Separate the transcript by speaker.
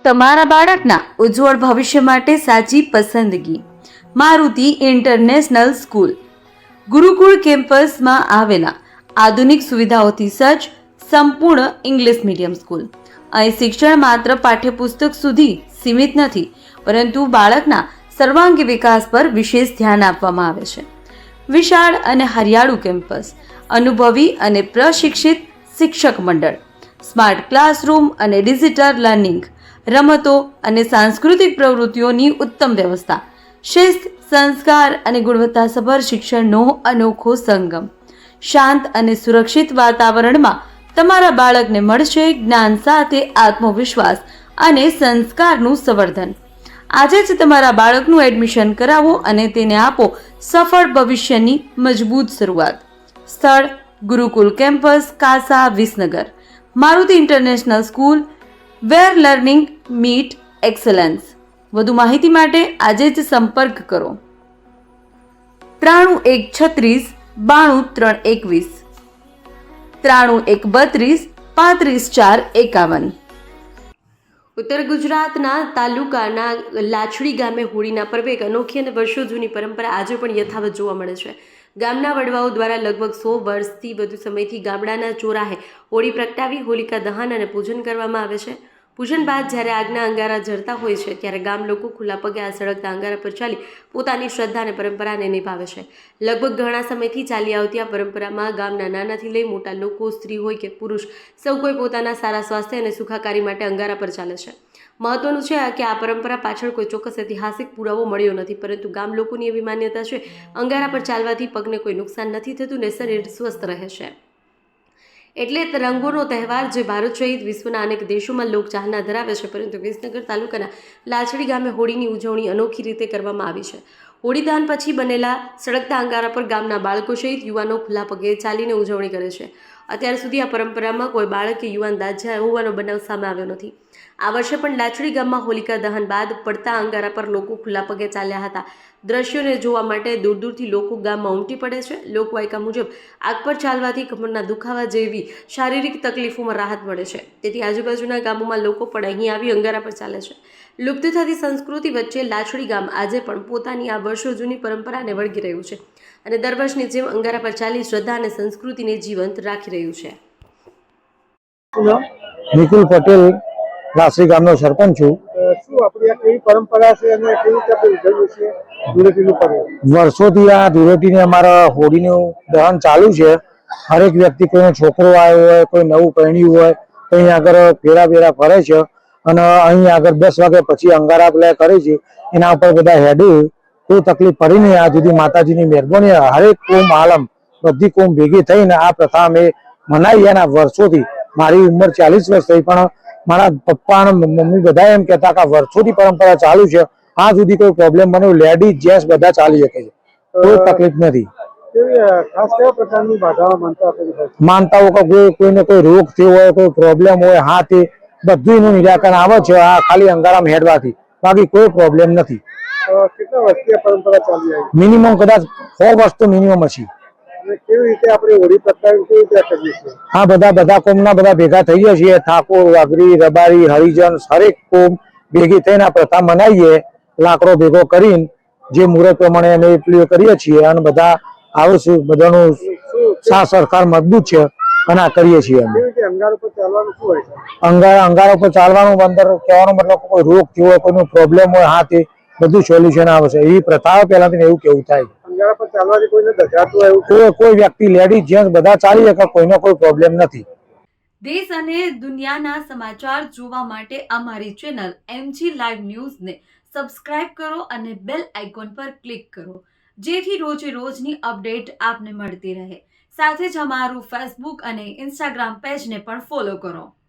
Speaker 1: તમારા બાળકના ઉજ્જવળ ભવિષ્ય માટે સાચી પસંદગી મારુતિ ઇન્ટરનેશનલ સ્કૂલ. ગુરુકુળ કેમ્પસમાં આવેલા આધુનિક સુવિધાઓથી સજ્જ સંપૂર્ણ ઇંગ્લિશ મીડિયમ સ્કૂલ. અહીં શિક્ષણ માત્ર પાઠ્યપુસ્તક સુધી સીમિત નથી, પરંતુ બાળકના સર્વાંગી વિકાસ પર વિશેષ ધ્યાન આપવામાં આવે છે. વિશાળ અને હરિયાળુ કેમ્પસ, અનુભવી અને પ્રશિક્ષિત શિક્ષક મંડળ, સ્માર્ટ ક્લાસરૂમ અને ડિજિટલ લર્નિંગ, રમતો અને સાંસ્કૃતિક પ્રવૃત્તિઓની ઉત્તમ વ્યવસ્થા, શિસ્ત, સંસ્કાર અને ગુણવત્તાસભર શિક્ષણનો અનોખો સંગમ. શાંત અને સુરક્ષિત વાતાવરણમાં તમારા બાળકને મળશે જ્ઞાન સાથે આત્મવિશ્વાસ અને સંસ્કારનું સંવર્ધન. આજે જ તમારા બાળકનું એડમિશન કરાવો અને તેને આપો સફળ ભવિષ્યની મજબૂત શરૂઆત. સ્થળ: ગુરુકુલ કેમ્પસ, કાસા, વિસનગર. મારુતિ ઇન્ટરનેશનલ સ્કૂલ, વેર લર્નિંગ મીટ એક્સલન્સ. વધુ માહિતી માટે આજે જ સંપર્ક કરો 93 136 92 321 93 132 35 4 51. ઉત્તર ગુજરાતના તાલુકાના લાછડી ગામે હોળીના પર્વે એક અનોખી અને વર્ષો જૂની પરંપરા આજે પણ યથાવત જોવા મળે છે. ગામના વડવાઓ દ્વારા લગભગ 100 વર્ષથી વધુ સમયથી ગામડાના ચોરાહે હોળી પ્રગટાવી હોલિકા દહન અને પૂજન કરવામાં આવે છે. પૂજન બાદ જ્યારે આગના અંગારા ઝરતા હોય છે, ત્યારે ગામ લોકો ખુલ્લા પગે આ સળગતા અંગારા પર ચાલી પોતાની શ્રદ્ધા અને પરંપરાને નિભાવે છે. લગભગ ઘણા સમયથી ચાલી આવતી આ પરંપરામાં ગામના નાનાથી લઈ મોટા લોકો, સ્ત્રી હોય કે પુરુષ, સૌ કોઈ પોતાના સારા સ્વાસ્થ્ય અને સુખાકારી માટે અંગારા પર ચાલે છે. મહત્વનું છે કે આ પરંપરા પાછળ કોઈ ચોક્કસ ઐતિહાસિક પુરાવો મળ્યો નથી, પરંતુ ગામ લોકોની એવી માન્યતા છે અંગારા પર ચાલવાથી પગને કોઈ નુકસાન નથી થતું ને શરીર સ્વસ્થ રહે છે. એટલે રંગોનો તહેવાર જે ભારત સહિત વિશ્વના અનેક દેશોમાં લોક ચાહના ધરાવે છે, પરંતુ વિસનગર તાલુકાના લાછડી ગામે હોળીની ઉજવણી અનોખી રીતે કરવામાં આવી છે. હોળી દહન પછી બનેલા સળગતા અંગારા પર ગામના બાળકો સહિત યુવાનો ખુલ્લા પગે ચાલીને ઉજવણી કરે છે. અત્યાર સુધી આ પરંપરામાં કોઈ બાળક કે યુવાન દાઝ્યા હોવાનો બનાવ સામે આવ્યો નથી. આ વર્ષે પણ લાછડી ગામમાં હોલિકા દહન બાદ પડતા અંગારા પર લોકો ખુલ્લા પગે ચાલ્યા હતા. દ્રશ્યોને જોવા માટે દૂર દૂરથી લોકો ગામમાં ઉમટી પડે છે. લોકવાયકા મુજબ આગ પર ચાલવાથી કમરના દુખાવા જેવી શારીરિક તકલીફોમાં રાહત મળે છે. તેથી આજુબાજુના ગામોમાં લોકો પણ અહીં આવી અંગારા પર ચાલે છે. લુપ્ત થતી સંસ્કૃતિ વચ્ચે લાછડી ગામ આજે પણ પોતાની આ વર્ષો જૂની પરંપરાને વળગી રહ્યું છે અને દર વર્ષની જેમ અંગારા પર ચાલી શ્રદ્ધા અને સંસ્કૃતિને જીવંત રાખી રહ્યું છે.
Speaker 2: નિકુલ પટેલ, લાસરી ગામનો સરપંચ છું.
Speaker 3: શું આપણી આ કેવી પરંપરા છે અને કેવી રીતે આપણે ઉજવીએ છીએ ધૂળેટીનું પર્વ?
Speaker 2: વર્ષોથી આ ધૂળેટીને અમારા હોળીનું દહન ચાલુ છે. હરેક વ્યક્તિ, કોઈનો છોકરો આવ્યો હોય, કોઈ નવું પરણ્યું હોય, તો અહીં આગળ ફેરા ફેરા ફરે છે અને અહીં આગળ 10 વાગ્યા પછી અંગારા પેલા કરે છે. એના ઉપર બધા હેડે, કોઈ તકલીફ પડી નહીં. આ સુધી માતાજીની મહેરબાની, હરેક કોમ આલમ બધી કોમ ભેગી થઈને આ પ્રથા અમે મનાવી. એના વર્ષોથી, મારી ઉંમર 40 વર્ષ થઈ, પણ મારા પપ્પા અને મમ્મી બધા એમ કહેતા કે વર્ષોથી પરંપરા ચાલુ છે. આ સુધી કોઈ પ્રોબ્લેમ બન્યો, લેડીઝ જેન્ટ્સ બધા ચાલી શકે છે, કોઈ તકલીફ નથી.
Speaker 3: ખાસ કેવા પ્રકારની બાધાઓ
Speaker 2: માનતાઓ કે કોઈને કોઈ રોગ થયો હોય, કોઈ પ્રોબ્લેમ હોય, હા તે બધું એનું નિરાકરણ આવે છે આ ખાલી અંગારામાં હેડવાથી. બાકી કોઈ પ્રોબ્લેમ નથી.
Speaker 3: કેટલા વર્ષથી આ પરંપરા ચાલી આવી?
Speaker 2: મિનિમમ કદાચ 100 વર્ષ તો મિનિમમ હશે.
Speaker 3: કેવી રીતે આપણે હોળી પ્રગટાવી કેવી રીતે કરીએ છીએ?
Speaker 2: હા, બધા કોમના બધા ભેગા થઈએ છીએ. ઠાકોર, વાઘરી, રબારી, હરિજન, હરેક કોમ ભેગી થઈને આ પ્રથા મનાવીએ. લાકડો ભેગો કરીને જે મુહૂર્ત પ્રમાણે અમે એટલી કરીએ છીએ અને બધા આવશું. બધાનું સાથ સરકાર મજબૂત છે અને આ કરીએ છીએ અમે.
Speaker 3: અંગારા પર ચાલવાનું શું હોય છે?
Speaker 2: અંગારા પર ચાલવાનું અંદર કહેવાનો મતલબ કોઈ રોગ થયો હોય, કોઈનો પ્રોબ્લેમ હોય, હા તે બધું સોલ્યુશન આવે છે. એવી પ્રથા પહેલાથી એવું કેવું થાય.
Speaker 3: અંગારા પર ચાલવાથી કોઈને દજાતું એવું
Speaker 2: કોઈ વ્યક્તિ, લેડીઝ જેન્ટ્સ બધા ચાલી શકે, કોઈનો કોઈ પ્રોબ્લેમ નથી.
Speaker 1: દેશ અને દુનિયાના સમાચાર જોવા માટે અમારી ચેનલ MG લાઈવ ન્યૂઝને સબસ્ક્રાઇબ કરો અને બેલ આઇકોન પર ક્લિક કરો, જેથી રોજે રોજની અપડેટ આપને મળતી રહે. સાથે જ અમારું ફેસબુક અને ઇન્સ્ટાગ્રામ પેજને પણ ફોલો કરો.